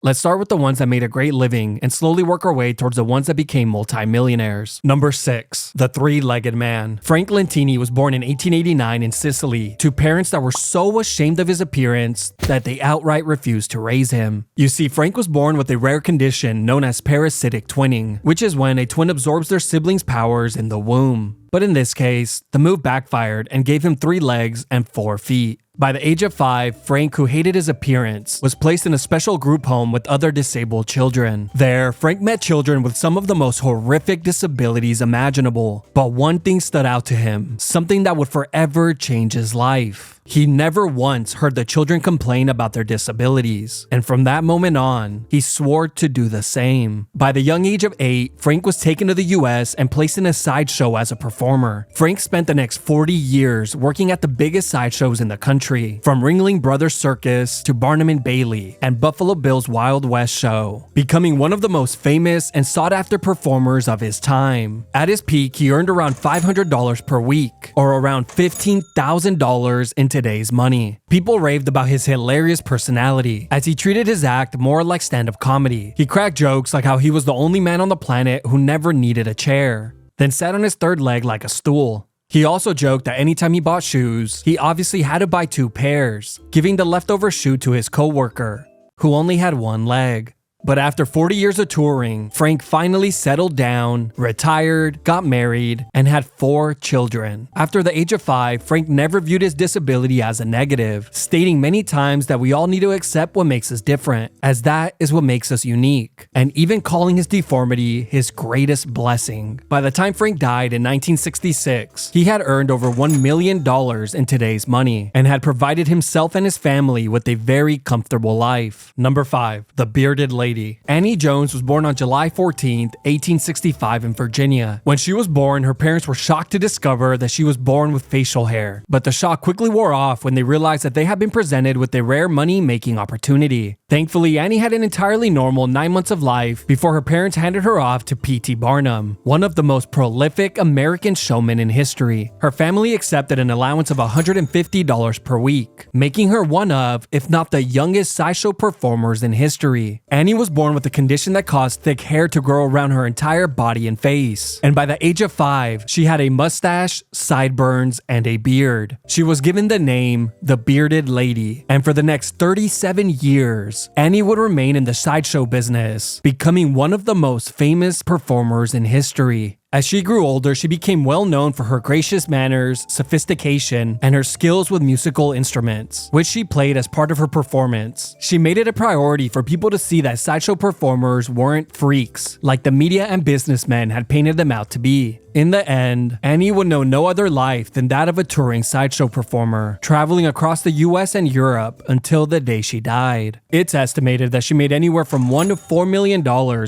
Let's start with the ones that made a great living and slowly work our way towards the ones that became multi-millionaires. Number 6. The three-legged man. Frank Lentini was born in 1889 in Sicily to parents that were so ashamed of his appearance that they outright refused to raise him. You see, Frank was born with a rare condition known as parasitic twinning, which is when a twin absorbs their sibling's powers in the womb. But in this case, the move backfired and gave him 3 legs and 4 feet. By the age of 5, Frank, who hated his appearance, was placed in a special group home with other disabled children. There, Frank met children with some of the most horrific disabilities imaginable. But one thing stood out to him, something that would forever change his life. He never once heard the children complain about their disabilities, and from that moment on, he swore to do the same. By the young age of 8, Frank was taken to the US and placed in a sideshow as a performer. Frank spent the next 40 years working at the biggest sideshows in the country, from Ringling Brothers Circus to Barnum and Bailey and Buffalo Bill's Wild West show, becoming one of the most famous and sought-after performers of his time. At his peak, he earned around $500 per week, or around $15,000 in today's money. People raved about his hilarious personality, as he treated his act more like stand-up comedy. He cracked jokes like how he was the only man on the planet who never needed a chair, then sat on his third leg like a stool. He also joked that anytime he bought shoes, he obviously had to buy 2 pairs, giving the leftover shoe to his co-worker, who only had 1 leg. But after 40 years of touring, Frank finally settled down, retired, got married, and had 4 children. After the age of 5, Frank never viewed his disability as a negative, stating many times that we all need to accept what makes us different, as that is what makes us unique, and even calling his deformity his greatest blessing. By the time Frank died in 1966, he had earned over $1 million in today's money, and had provided himself and his family with a very comfortable life. Number 5. The bearded lady. Annie Jones was born on July 14, 1865 in Virginia. When she was born, her parents were shocked to discover that she was born with facial hair, but the shock quickly wore off when they realized that they had been presented with a rare money-making opportunity. Thankfully, Annie had an entirely normal 9 months of life before her parents handed her off to P.T. Barnum, one of the most prolific American showmen in history. Her family accepted an allowance of $150 per week, making her one of, if not the youngest sideshow performers in history. Annie was born with a condition that caused thick hair to grow around her entire body and face, and by the age of 5, she had a mustache, sideburns, and a beard. She was given the name the Bearded Lady, and for the next 37 years, Annie would remain in the sideshow business, becoming one of the most famous performers in history. As she grew older, she became well known for her gracious manners, sophistication, and her skills with musical instruments, which she played as part of her performance. She made it a priority for people to see that sideshow performers weren't freaks, like the media and businessmen had painted them out to be. In the end, Annie would know no other life than that of a touring sideshow performer, traveling across the US and Europe until the day she died. It's estimated that she made anywhere from $1 to $4 million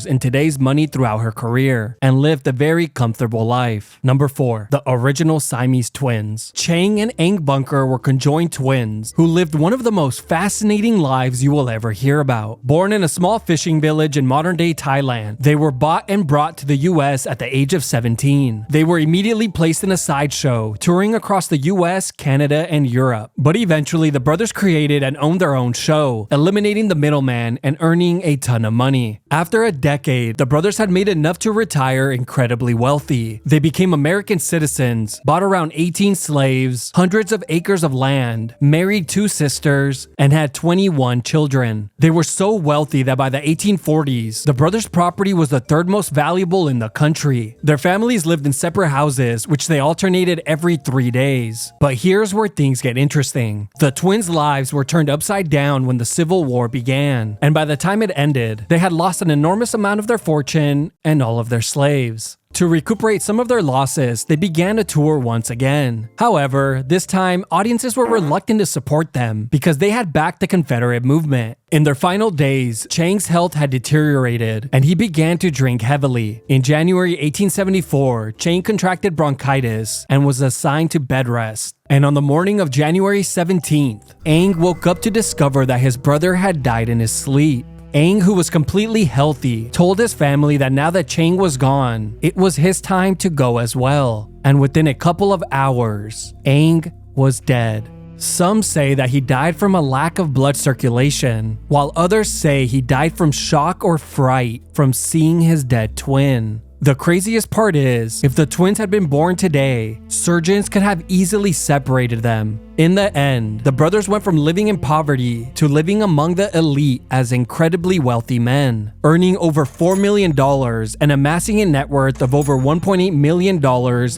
in today's money throughout her career, and lived a very comfortable life. Number 4. The original Siamese twins. Chang and Eng Bunker were conjoined twins who lived one of the most fascinating lives you will ever hear about. Born in a small fishing village in modern-day Thailand, they were bought and brought to the US at the age of 17. They were immediately placed in a sideshow, touring across the US, Canada, and Europe. But eventually, the brothers created and owned their own show, eliminating the middleman and earning a ton of money. After a decade, the brothers had made enough to retire incredibly wealthy. They became American citizens, bought around 18 slaves, hundreds of acres of land, married 2 sisters, and had 21 children. They were so wealthy that by the 1840s, the brothers' property was the 3rd most valuable in the country. Their families lived in separate houses, which they alternated every 3 days. But here's where things get interesting. The twins' lives were turned upside down when the Civil War began, and by the time it ended, they had lost an enormous amount of their fortune and all of their slaves. To recuperate some of their losses, they began to tour once again. However, this time, audiences were reluctant to support them because they had backed the Confederate movement. In their final days, Chang's health had deteriorated, and he began to drink heavily. In January 1874, Chang contracted bronchitis and was assigned to bed rest. And on the morning of January 17th, Eng woke up to discover that his brother had died in his sleep. Eng, who was completely healthy, told his family that now that Chang was gone, it was his time to go as well. And within a couple of hours, Eng was dead. Some say that he died from a lack of blood circulation, while others say he died from shock or fright from seeing his dead twin. The craziest part is, if the twins had been born today, surgeons could have easily separated them. In the end, the brothers went from living in poverty to living among the elite as incredibly wealthy men, earning over $4 million and amassing a net worth of over $1.8 million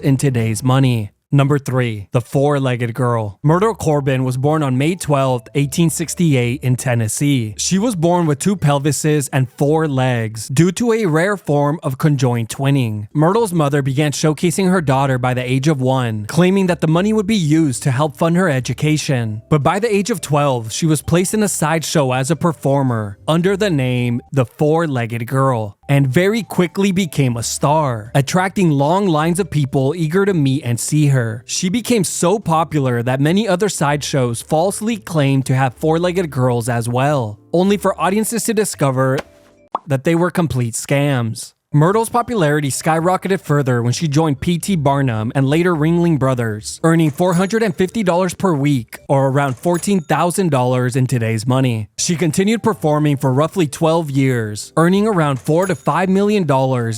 in today's money. Number 3. The Four-Legged Girl. Myrtle Corbin was born on May 12, 1868 in Tennessee. She was born with 2 pelvises and 4 legs due to a rare form of conjoined twinning. Myrtle's mother began showcasing her daughter by the age of 1, claiming that the money would be used to help fund her education. But by the age of 12, she was placed in a sideshow as a performer under the name The Four-Legged Girl, and very quickly became a star, attracting long lines of people eager to meet and see her. She became so popular that many other sideshows falsely claimed to have four-legged girls as well, only for audiences to discover that they were complete scams. Myrtle's popularity skyrocketed further when she joined P.T. Barnum and later Ringling Brothers, earning $450 per week, or around $14,000 in today's money. She continued performing for roughly 12 years, earning around $4 to $5 million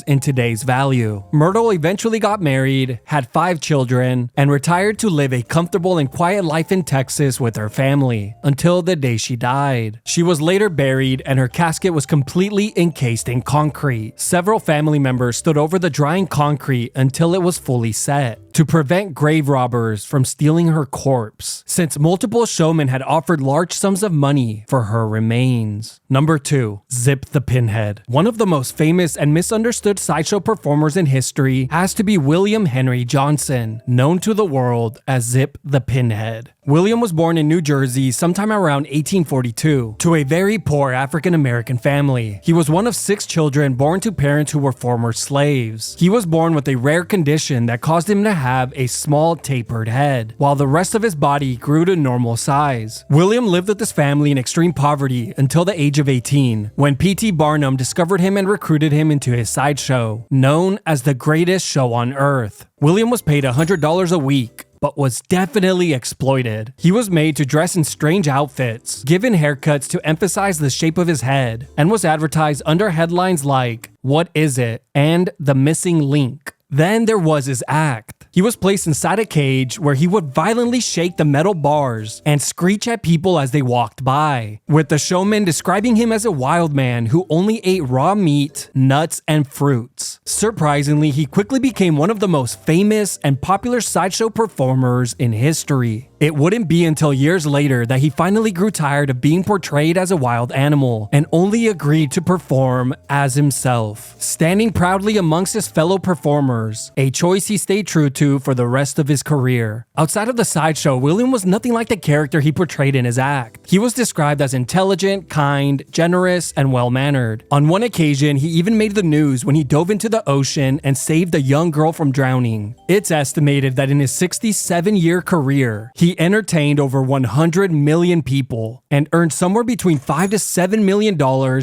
in today's value. Myrtle eventually got married, had 5 children, and retired to live a comfortable and quiet life in Texas with her family, until the day she died. She was later buried, and her casket was completely encased in concrete. Several family members stood over the drying concrete until it was fully set, to prevent grave robbers from stealing her corpse, since multiple showmen had offered large sums of money for her remains. Number 2. Zip the Pinhead. One of the most famous and misunderstood sideshow performers in history has to be William Henry Johnson, known to the world as Zip the Pinhead. William was born in New Jersey sometime around 1842 to a very poor African-American family. He was one of 6 children born to parents who were former slaves. He was born with a rare condition that caused him to have a small tapered head, while the rest of his body grew to normal size. William lived with his family in extreme poverty until the age of 18, when P.T. Barnum discovered him and recruited him into his sideshow, known as the greatest show on earth. William was paid $100 a week, but was definitely exploited. He was made to dress in strange outfits, given haircuts to emphasize the shape of his head, and was advertised under headlines like, "What is it?" and "The Missing Link." Then there was his act. He was placed inside a cage where he would violently shake the metal bars and screech at people as they walked by, with the showman describing him as a wild man who only ate raw meat, nuts, and fruits. Surprisingly, he quickly became one of the most famous and popular sideshow performers in history. It wouldn't be until years later that he finally grew tired of being portrayed as a wild animal and only agreed to perform as himself, standing proudly amongst his fellow performers, a choice he stayed true to for the rest of his career. Outside of the sideshow, William was nothing like the character he portrayed in his act. He was described as intelligent, kind, generous, and well-mannered. On one occasion, he even made the news when he dove into the ocean and saved a young girl from drowning. It's estimated that in his 67-year career, he entertained over 100 million people and earned somewhere between $5 to $7 million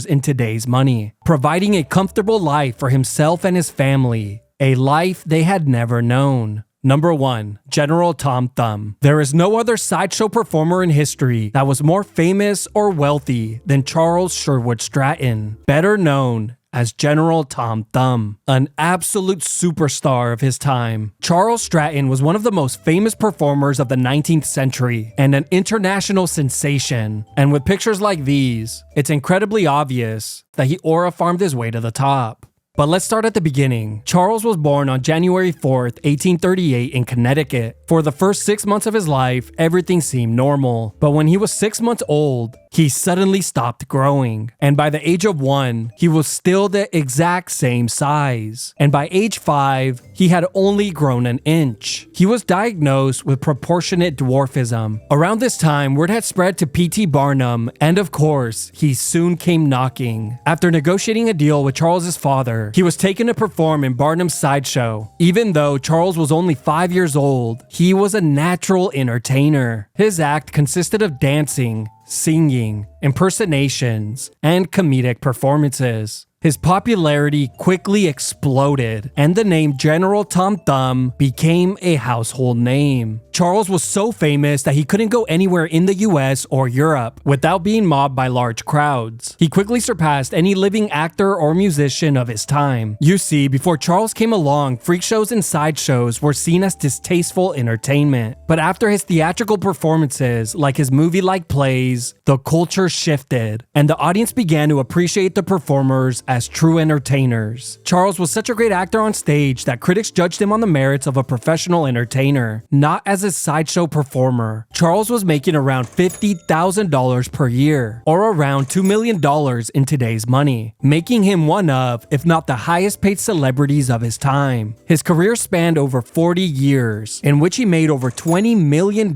in today's money, providing a comfortable life for himself and his family, a life they had never known. Number 1. General Tom Thumb. There is no other sideshow performer in history that was more famous or wealthy than Charles Sherwood Stratton, better known as General Tom Thumb, an absolute superstar of his time. Charles Stratton was one of the most famous performers of the 19th century and an international sensation. And with pictures like these, it's incredibly obvious that he aura farmed his way to the top. But let's start at the beginning. Charles was born on January 4th, 1838 in Connecticut. For the first 6 months of his life, everything seemed normal. But when he was 6 months old, he suddenly stopped growing. And by the age of 1, he was still the exact same size. And by age 5, he had only grown an inch. He was diagnosed with proportionate dwarfism. Around this time, word had spread to P.T. Barnum, and of course, he soon came knocking. After negotiating a deal with Charles's father, he was taken to perform in Barnum's sideshow. Even though Charles was only 5 years old, he was a natural entertainer. His act consisted of dancing, singing, impersonations, and comedic performances. His popularity quickly exploded, and the name General Tom Thumb became a household name. Charles was so famous that he couldn't go anywhere in the US or Europe without being mobbed by large crowds. He quickly surpassed any living actor or musician of his time. You see, before Charles came along, freak shows and sideshows were seen as distasteful entertainment. But after his theatrical performances, like his movie-like plays, the culture shifted, and the audience began to appreciate the performers as true entertainers. Charles was such a great actor on stage that critics judged him on the merits of a professional entertainer, not as a sideshow performer. Charles was making around $50,000 per year, or around $2 million in today's money, making him one of, if not the highest paid celebrities of his time. His career spanned over 40 years, in which he made over $20 million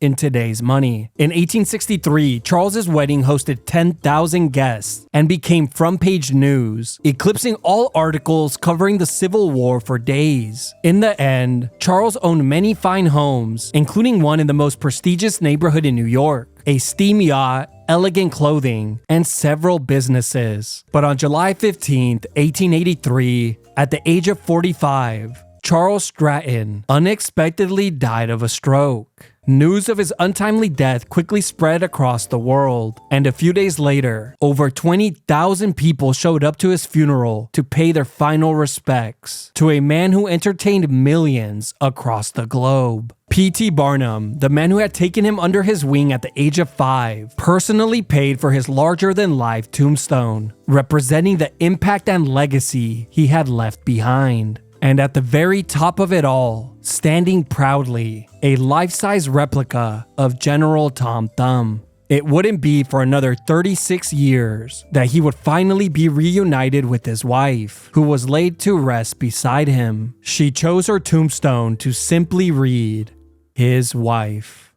in today's money. In 1863, Charles's wedding hosted 10,000 guests and became front-page news, eclipsing all articles covering the Civil War for days. In the end, Charles owned many fine homes, including one in the most prestigious neighborhood in New York, a steam yacht, elegant clothing, and several businesses. But on July 15, 1883, at the age of 45, Charles Stratton unexpectedly died of a stroke. News of his untimely death quickly spread across the world, and a few days later, over 20,000 people showed up to his funeral to pay their final respects to a man who entertained millions across the globe. P.T. Barnum, the man who had taken him under his wing at the age of 5, personally paid for his larger-than-life tombstone, representing the impact and legacy he had left behind. And at the very top of it all, standing proudly, a life-size replica of General Tom Thumb. It wouldn't be for another 36 years that he would finally be reunited with his wife, who was laid to rest beside him. She chose her tombstone to simply read, "His wife."